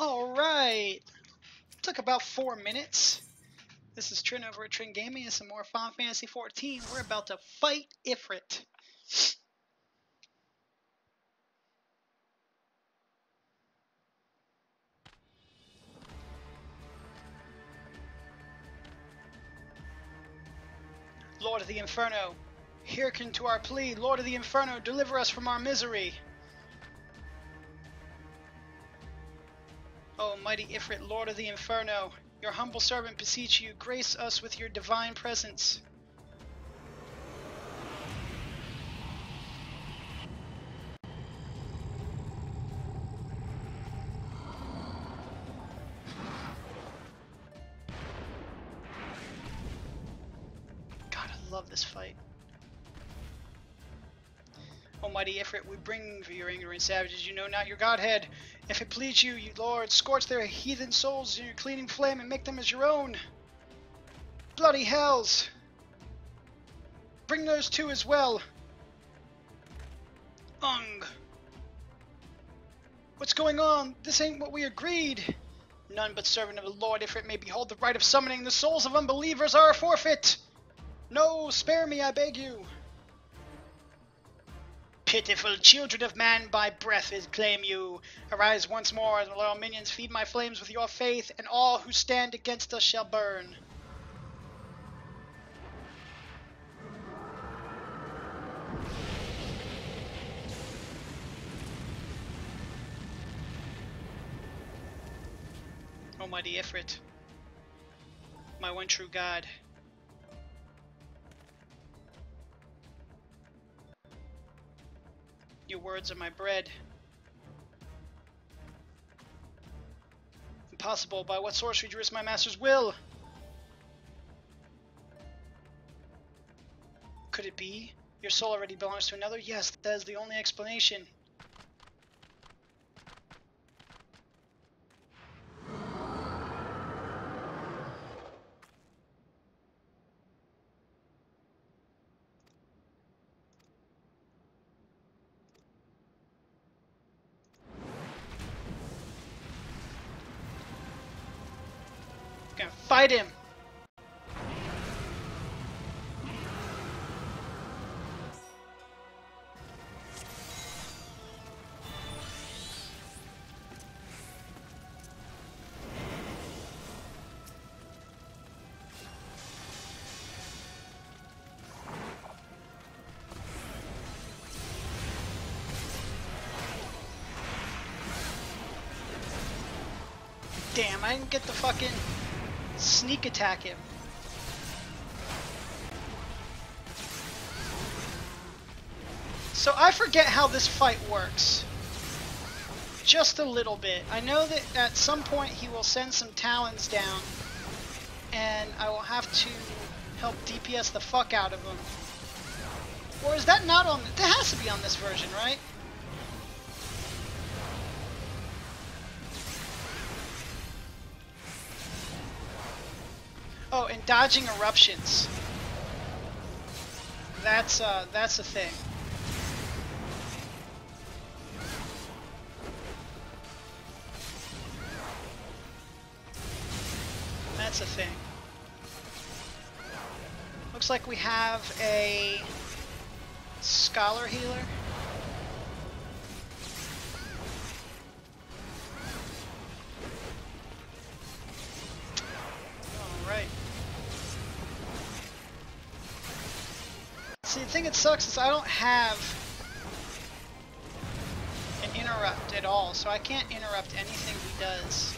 Alright, took about 4 minutes. This is Trin over at Trin Gaming and some more Final Fantasy XIV. We're about to fight Ifrit. Lord of the Inferno, hearken to our plea. Lord of the Inferno, deliver us from our misery. O mighty Ifrit, Lord of the Inferno, your humble servant beseech you, grace us with your divine presence. God, I love this fight. Almighty Ifrit, we bring for your ignorant savages, you know not your godhead. If it please you, you Lord, scorch their heathen souls in your cleaning flame and make them as your own. Bloody hells! Bring those two as well. Ung! What's going on? This ain't what we agreed. None but servant of the Lord Ifrit may behold the right of summoning the souls of unbelievers are a forfeit. No, spare me, I beg you. Pitiful children of man, by breath claim you. Arise once more, and loyal minions, feed my flames with your faith, and all who stand against us shall burn. Almighty Ifrit, my one true God. Your words are my bread. Impossible, by what sorcery to risk my master's will? Could it be? Your soul already belongs to another? Yes, that is the only explanation. Gonna fight him. Damn, I didn't get the fucking sneak attack him. So I forget how this fight works. Just a little bit. I know that at some point he will send some talons down and I will have to help DPS the fuck out of him. Or is that not on? That has to be on this version, right? Oh, and dodging eruptions. That's a thing. That's a thing. Looks like we have a scholar healer. Alright. See, the thing that sucks is I don't have an interrupt at all, so I can't interrupt anything he does.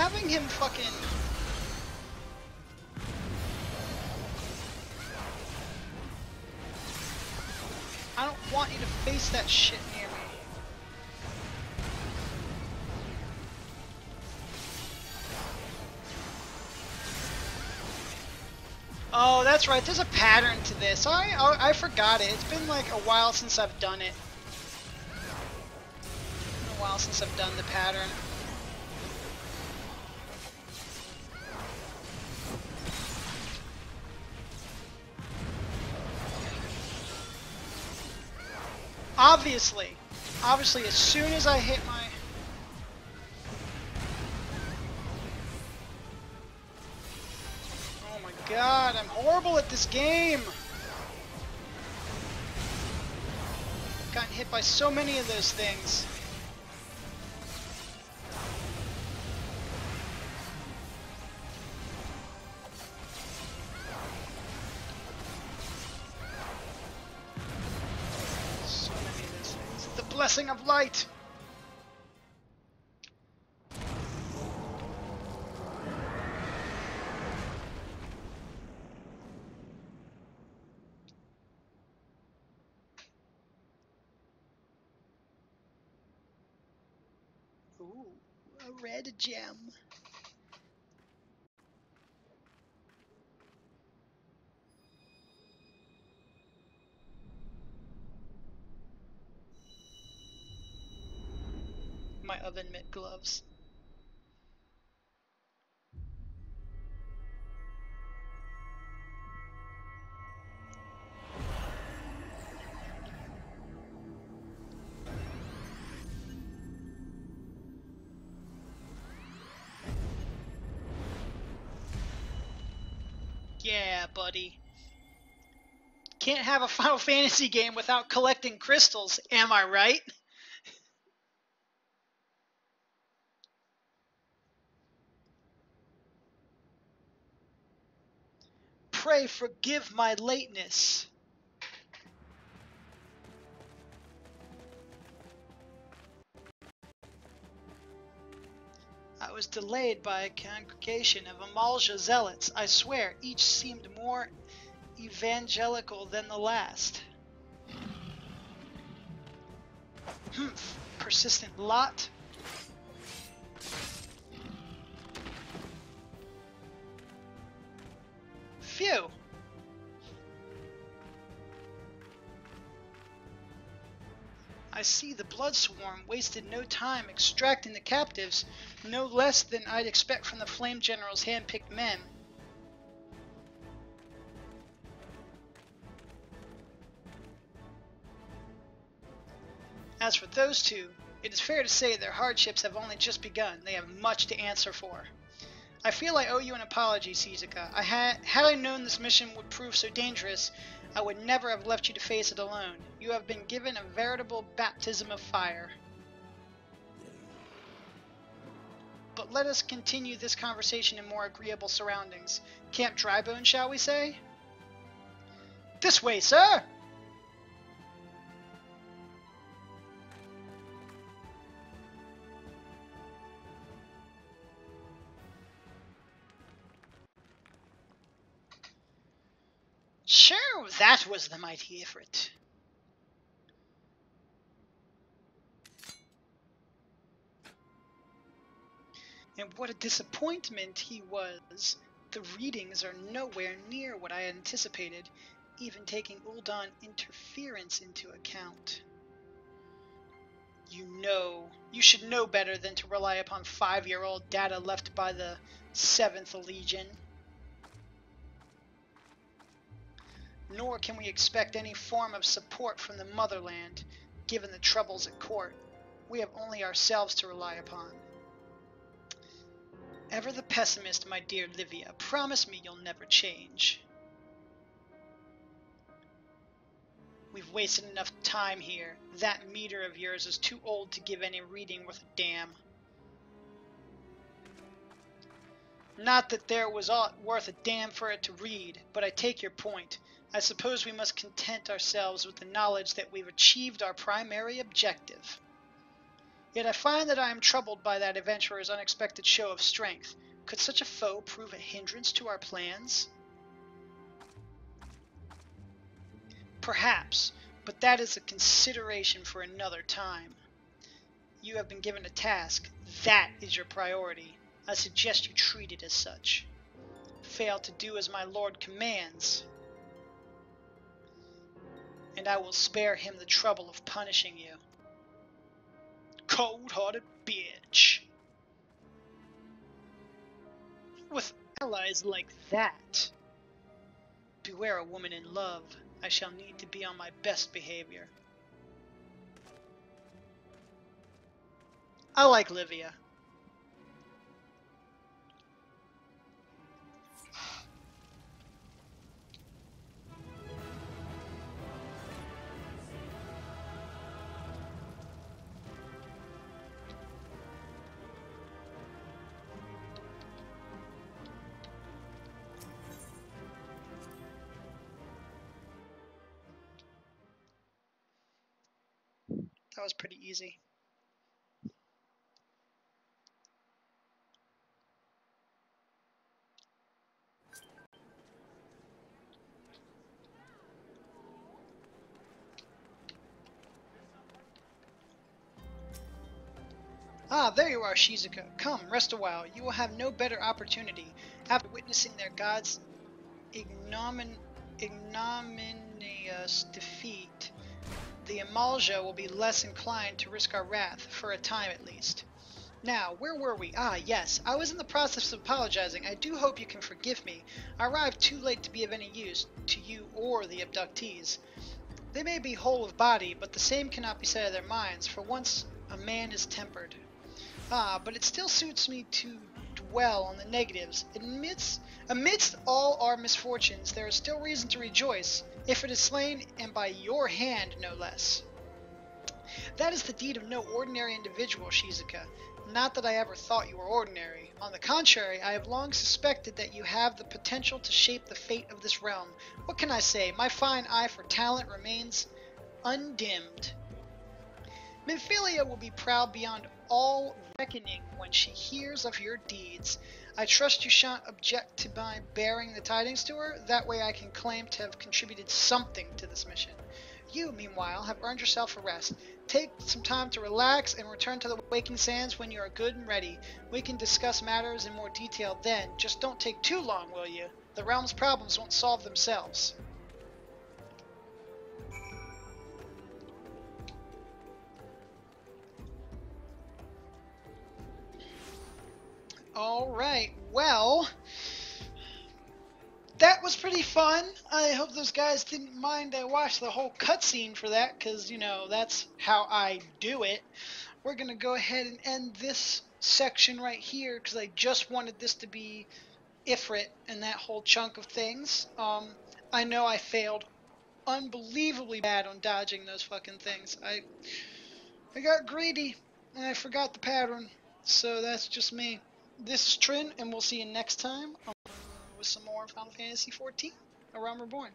having him fucking... I don't want you to face that shit near me. Oh, that's right. There's a pattern to this. I forgot it. It's been like a while since I've done it. It's been a while since I've done the pattern. Obviously, as soon as I hit my... Oh my god, I'm horrible at this game! I've gotten hit by so many of those things. Blessing of light. Ooh, a red gem. My oven mitt gloves. Yeah, buddy. Can't have a Final Fantasy game without collecting crystals, am I right? Pray forgive my lateness. I was delayed by a congregation of Amalja zealots. I swear, each seemed more evangelical than the last. Persistent lot. Phew. I see the blood swarm wasted no time extracting the captives, no less than I'd expect from the Flame General's hand-picked men. As for those two, it is fair to say their hardships have only just begun. They have much to answer for. I feel I owe you an apology, Shizuka. Had I known this mission would prove so dangerous, I would never have left you to face it alone. You have been given a veritable baptism of fire. But let us continue this conversation in more agreeable surroundings. Camp Drybone, shall we say? This way, sir! Sure, that was the mighty Ifrit. And what a disappointment he was. The readings are nowhere near what I had anticipated, even taking Ul'dahn interference into account. You should know better than to rely upon 5-year-old data left by the 7th Legion. Nor can we expect any form of support from the motherland, given the troubles at court. We have only ourselves to rely upon. Ever the pessimist, my dear Livia. Promise me you'll never change. We've wasted enough time here. That meter of yours is too old to give any reading worth a damn. Not that there was aught worth a damn for it to read, but I take your point. I suppose we must content ourselves with the knowledge that we've achieved our primary objective. Yet I find that I am troubled by that adventurer's unexpected show of strength. Could such a foe prove a hindrance to our plans? Perhaps, but that is a consideration for another time. You have been given a task. That is your priority. I suggest you treat it as such. Fail to do as my lord commands, and I will spare him the trouble of punishing you. Cold-hearted bitch. With allies like that, beware a woman in love. I shall need to be on my best behavior. I like Livia. That was pretty easy. Ah, there you are, Shizuka. Come, rest a while. You will have no better opportunity. After witnessing their god's ignominious defeat, the Amalja will be less inclined to risk our wrath, for a time at least. Now, where were we? Ah, yes, I was in the process of apologizing. I do hope you can forgive me. I arrived too late to be of any use to you or the abductees. They may be whole of body, but the same cannot be said of their minds, for once a man is tempered. Ah, but it still suits me to dwell on the negatives. Amidst all our misfortunes, there is still reason to rejoice, if it is slain, and by your hand, no less. That is the deed of no ordinary individual, Shizuka. Not that I ever thought you were ordinary. On the contrary, I have long suspected that you have the potential to shape the fate of this realm. What can I say? My fine eye for talent remains undimmed. Minfilia will be proud beyond all reckoning when she hears of your deeds. I trust you shan't object to my bearing the tidings to her. That way I can claim to have contributed something to this mission. You, meanwhile, have earned yourself a rest. Take some time to relax and return to the Waking Sands when you are good and ready. We can discuss matters in more detail then. Just don't take too long, will you? The realm's problems won't solve themselves. Alright, well, that was pretty fun. I hope those guys didn't mind I watched the whole cutscene for that, because, you know, that's how I do it. We're going to go ahead and end this section right here, because I just wanted this to be Ifrit and that whole chunk of things. I know I failed unbelievably bad on dodging those fucking things. I got greedy, and I forgot the pattern, so that's just me. This is Trin, and we'll see you next time with some more Final Fantasy XIV: A Realm Reborn.